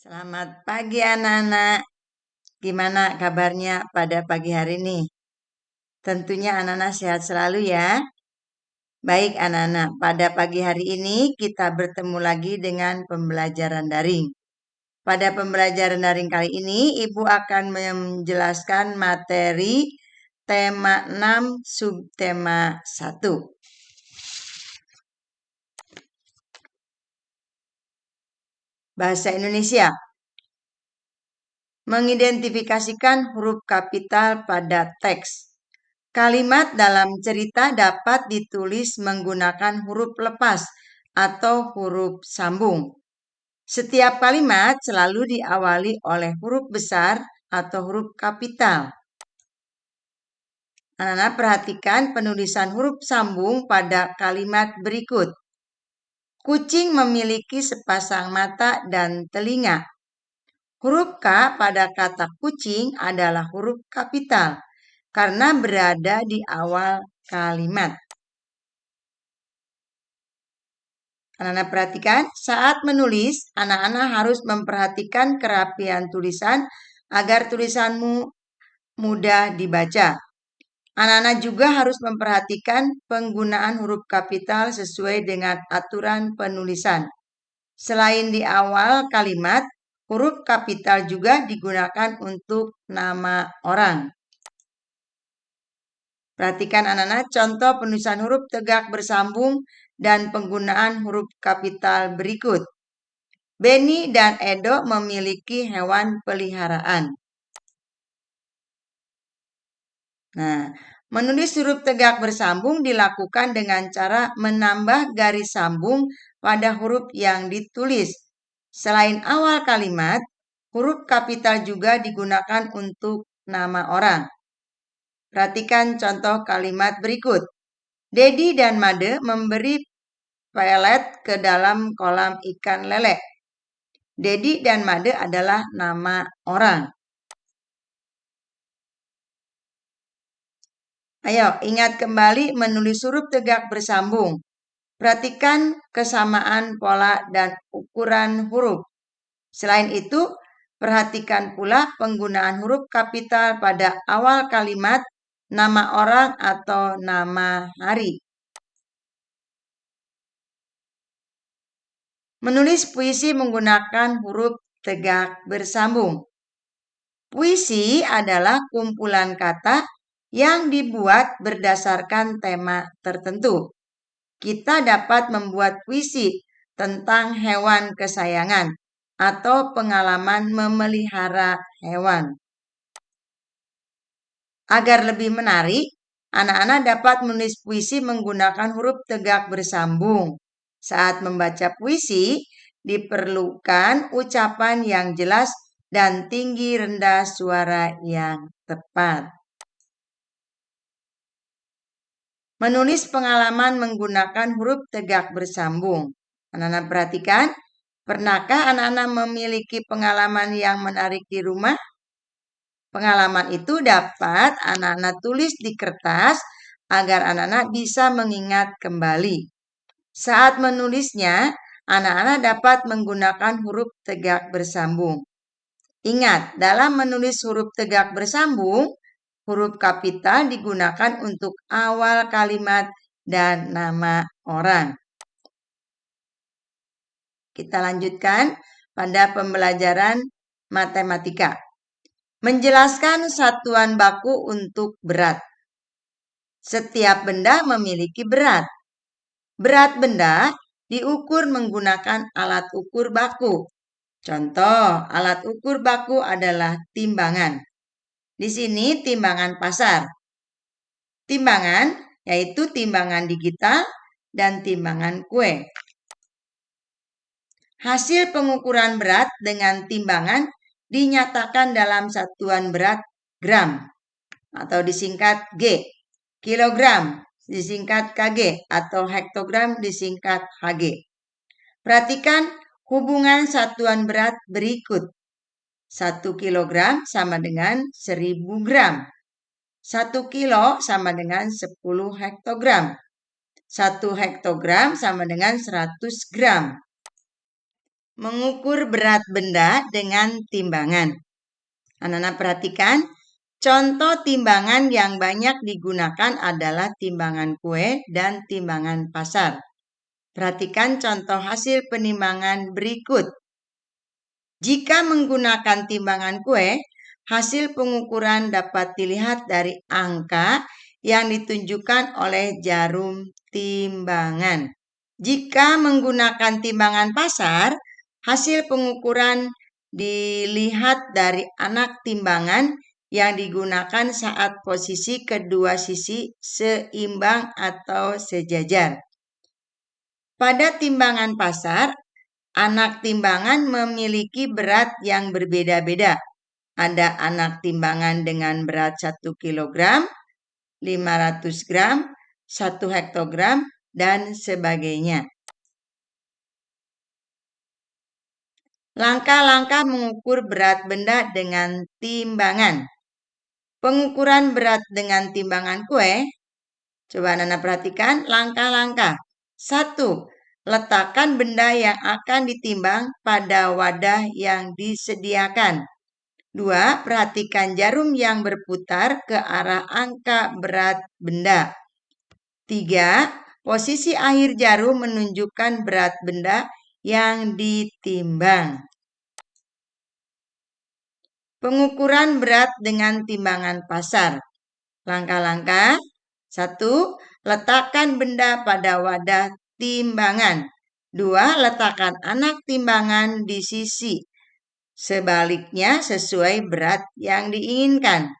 Selamat pagi anak-anak. Gimana kabarnya pada pagi hari ini? Tentunya anak-anak sehat selalu ya. Baik anak-anak, pada pagi hari ini kita bertemu lagi dengan pembelajaran daring. Pada pembelajaran daring kali ini, Ibu akan menjelaskan materi tema 6 subtema 1. Bahasa Indonesia. Mengidentifikasikan huruf kapital pada teks. Kalimat dalam cerita dapat ditulis menggunakan huruf lepas atau huruf sambung. Setiap kalimat selalu diawali oleh huruf besar atau huruf kapital. Anak-anak perhatikan penulisan huruf sambung pada kalimat berikut. Kucing memiliki sepasang mata dan telinga. Huruf K pada kata kucing adalah huruf kapital karena berada di awal kalimat. Anak-anak perhatikan, saat menulis, anak-anak harus memperhatikan kerapian tulisan agar tulisanmu mudah dibaca. Anak-anak juga harus memperhatikan penggunaan huruf kapital sesuai dengan aturan penulisan. Selain di awal kalimat, huruf kapital juga digunakan untuk nama orang. Perhatikan anak-anak contoh penulisan huruf tegak bersambung dan penggunaan huruf kapital berikut. Benny dan Edo memiliki hewan peliharaan. Nah, menulis huruf tegak bersambung dilakukan dengan cara menambah garis sambung pada huruf yang ditulis. Selain awal kalimat, huruf kapital juga digunakan untuk nama orang. Perhatikan contoh kalimat berikut. Dedi dan Made memberi pelet ke dalam kolam ikan lele. Dedi dan Made adalah nama orang. Ayo, ingat kembali menulis huruf tegak bersambung. Perhatikan kesamaan pola dan ukuran huruf. Selain itu, perhatikan pula penggunaan huruf kapital pada awal kalimat, nama orang atau nama hari. Menulis puisi menggunakan huruf tegak bersambung. Puisi adalah kumpulan kata yang dibuat berdasarkan tema tertentu. Kita dapat membuat puisi tentang hewan kesayangan atau pengalaman memelihara hewan. Agar lebih menarik, anak-anak dapat menulis puisi menggunakan huruf tegak bersambung. Saat membaca puisi, diperlukan ucapan yang jelas dan tinggi rendah suara yang tepat. Menulis pengalaman menggunakan huruf tegak bersambung. Anak-anak perhatikan, pernahkah anak-anak memiliki pengalaman yang menarik di rumah? Pengalaman itu dapat anak-anak tulis di kertas agar anak-anak bisa mengingat kembali. Saat menulisnya, anak-anak dapat menggunakan huruf tegak bersambung. Ingat, dalam menulis huruf tegak bersambung, huruf kapital digunakan untuk awal kalimat dan nama orang. Kita lanjutkan pada pembelajaran matematika. Menjelaskan satuan baku untuk berat. Setiap benda memiliki berat. Berat benda diukur menggunakan alat ukur baku. Contoh, alat ukur baku adalah timbangan. Di sini timbangan pasar. Timbangan yaitu timbangan digital dan timbangan kue. Hasil pengukuran berat dengan timbangan dinyatakan dalam satuan berat gram atau disingkat G, kilogram disingkat kg, atau hektogram disingkat Hg. Perhatikan hubungan satuan berat berikut. 1 kilogram sama dengan 1000 gram. 1 kilo sama dengan 10 hektogram. 1 hektogram sama dengan 100 gram. Mengukur berat benda dengan timbangan. Anak-anak perhatikan, contoh timbangan yang banyak digunakan adalah timbangan kue dan timbangan pasar. Perhatikan contoh hasil penimbangan berikut. Jika menggunakan timbangan kue, hasil pengukuran dapat dilihat dari angka yang ditunjukkan oleh jarum timbangan. Jika menggunakan timbangan pasar, hasil pengukuran dilihat dari anak timbangan yang digunakan saat posisi kedua sisi seimbang atau sejajar. Pada timbangan pasar, anak timbangan memiliki berat yang berbeda-beda. Ada anak timbangan dengan berat 1 kg, 500 gram, 1 hektogram, dan sebagainya. Langkah-langkah mengukur berat benda dengan timbangan. Pengukuran berat dengan timbangan kue. Coba anak-anak perhatikan langkah-langkah. 1. Letakkan benda yang akan ditimbang pada wadah yang disediakan. 2. Perhatikan jarum yang berputar ke arah angka berat benda. 3. Posisi akhir jarum menunjukkan berat benda yang ditimbang. Pengukuran berat dengan timbangan pasar. Langkah-langkah. 1. Letakkan benda pada wadah timbangan. 2. Letakkan anak timbangan di sisi sebaliknya sesuai berat yang diinginkan.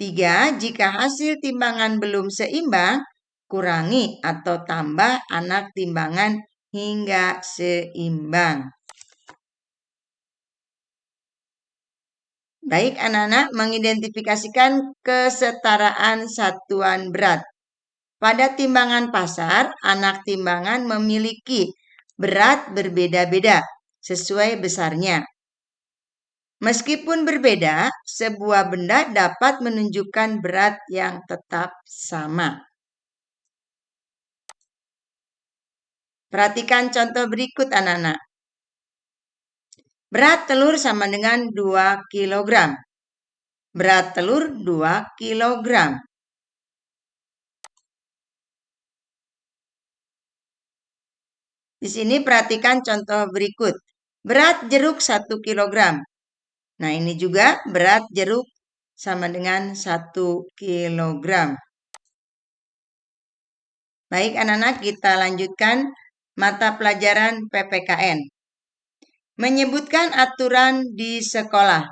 3. Jika hasil timbangan belum seimbang, kurangi atau tambah anak timbangan hingga seimbang. Baik, anak-anak mengidentifikasikan kesetaraan satuan berat. Pada timbangan pasar, anak timbangan memiliki berat berbeda-beda sesuai besarnya. Meskipun berbeda, sebuah benda dapat menunjukkan berat yang tetap sama. Perhatikan contoh berikut anak-anak. Berat telur sama dengan 2 kg. Berat telur 2 kg. Di sini perhatikan contoh berikut. Berat jeruk 1 kg. Nah, ini juga berat jeruk sama dengan 1 kg. Baik anak-anak, kita lanjutkan mata pelajaran PPKN. Menyebutkan aturan di sekolah.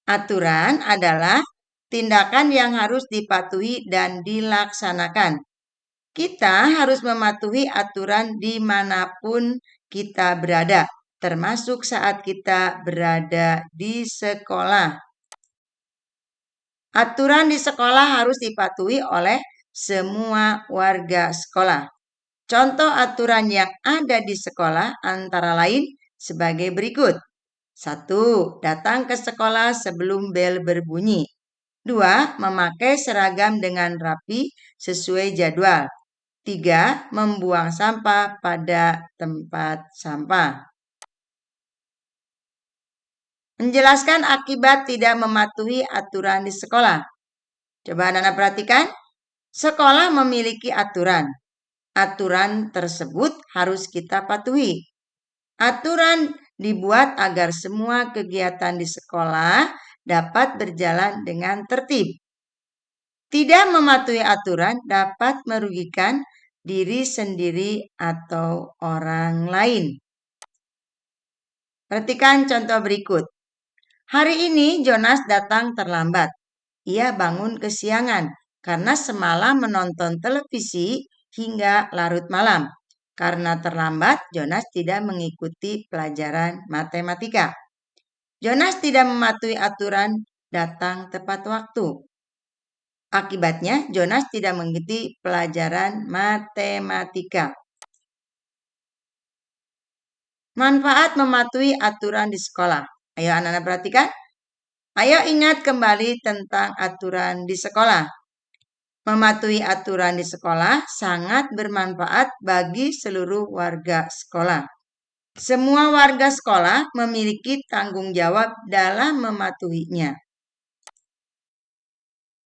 Aturan adalah tindakan yang harus dipatuhi dan dilaksanakan. Kita harus mematuhi aturan dimanapun kita berada, termasuk saat kita berada di sekolah. Aturan di sekolah harus dipatuhi oleh semua warga sekolah. Contoh aturan yang ada di sekolah antara lain sebagai berikut. 1. Datang ke sekolah sebelum bel berbunyi. 2. Memakai seragam dengan rapi sesuai jadwal. 3. Membuang sampah pada tempat sampah. Menjelaskan akibat tidak mematuhi aturan di sekolah. Coba anak-anak perhatikan. Sekolah memiliki aturan. Aturan tersebut harus kita patuhi. Aturan dibuat agar semua kegiatan di sekolah dapat berjalan dengan tertib. Tidak mematuhi aturan dapat merugikan diri sendiri atau orang lain. Perhatikan contoh berikut. Hari ini Jonas datang terlambat. Ia bangun kesiangan karena semalam menonton televisi hingga larut malam. Karena terlambat, Jonas tidak mengikuti pelajaran matematika. Jonas tidak mematuhi aturan datang tepat waktu. Akibatnya, Jonas tidak mengikuti pelajaran matematika. Manfaat mematuhi aturan di sekolah. Ayo anak-anak perhatikan. Ayo ingat kembali tentang aturan di sekolah. Mematuhi aturan di sekolah sangat bermanfaat bagi seluruh warga sekolah. Semua warga sekolah memiliki tanggung jawab dalam mematuhinya.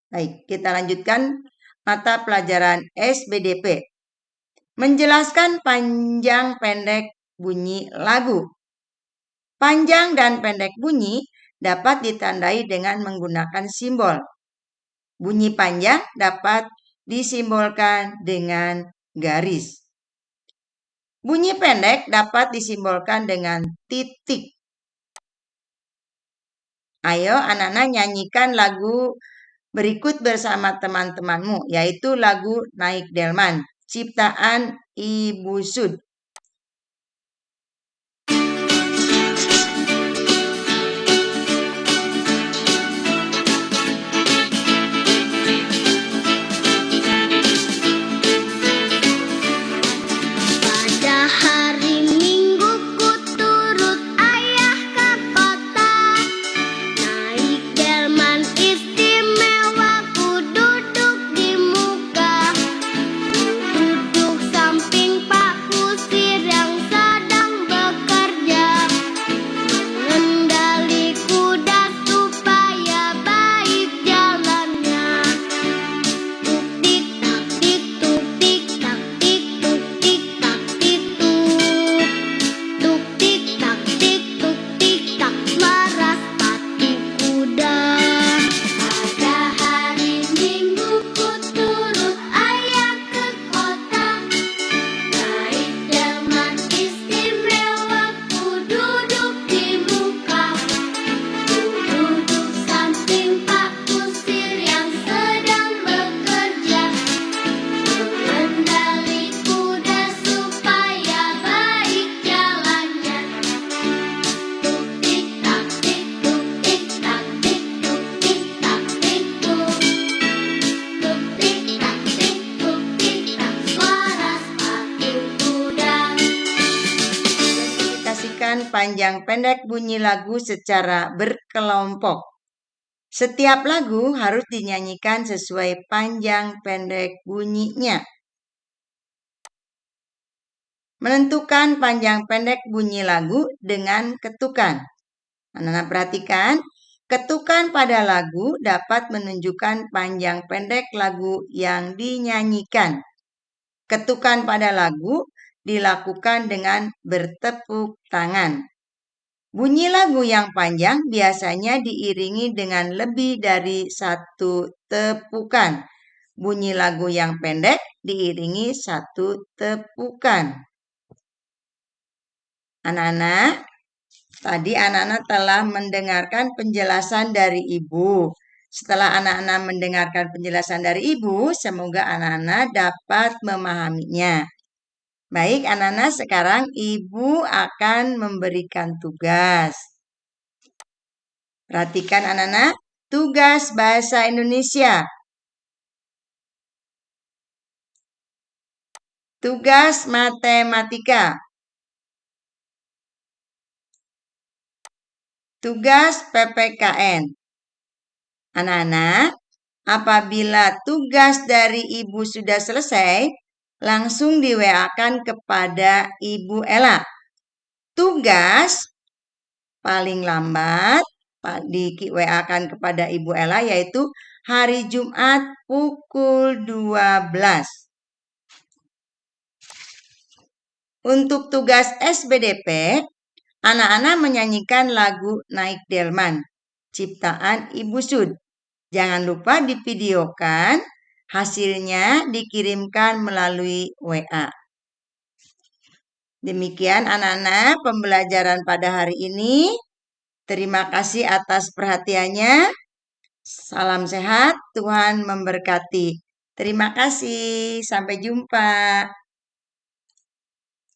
Baik, kita lanjutkan mata pelajaran SBDP. Menjelaskan panjang pendek bunyi lagu. Panjang dan pendek bunyi dapat ditandai dengan menggunakan simbol. Bunyi panjang dapat disimbolkan dengan garis. Bunyi pendek dapat disimbolkan dengan titik. Ayo anak-anak nyanyikan lagu berikut bersama teman-temanmu, yaitu lagu Naik Delman, ciptaan Ibu Sud. Panjang pendek bunyi lagu secara berkelompok. Setiap lagu harus dinyanyikan sesuai panjang pendek bunyinya. Menentukan panjang pendek bunyi lagu dengan ketukan. Anak-anak perhatikan, ketukan pada lagu dapat menunjukkan panjang pendek lagu yang dinyanyikan. Ketukan pada lagu dilakukan dengan bertepuk tangan. Bunyi lagu yang panjang biasanya diiringi dengan lebih dari satu tepukan. Bunyi lagu yang pendek diiringi satu tepukan. Anak-anak, tadi anak-anak telah mendengarkan penjelasan dari Ibu. Setelah anak-anak mendengarkan penjelasan dari Ibu, semoga anak-anak dapat memahaminya. Baik anak-anak, sekarang Ibu akan memberikan tugas. Perhatikan anak-anak, tugas bahasa Indonesia. Tugas matematika. Tugas PPKN. Anak-anak, apabila tugas dari Ibu sudah selesai, langsung di-WA-kan kepada Ibu Ella. Tugas paling lambat di-WA-kan kepada Ibu Ella yaitu hari Jumat pukul 12. Untuk tugas SBDP, anak-anak menyanyikan lagu Naik Delman, ciptaan Ibu Sud. Jangan lupa divideokan, hasilnya dikirimkan melalui WA. Demikian anak-anak pembelajaran pada hari ini. Terima kasih atas perhatiannya. Salam sehat, Tuhan memberkati. Terima kasih, sampai jumpa.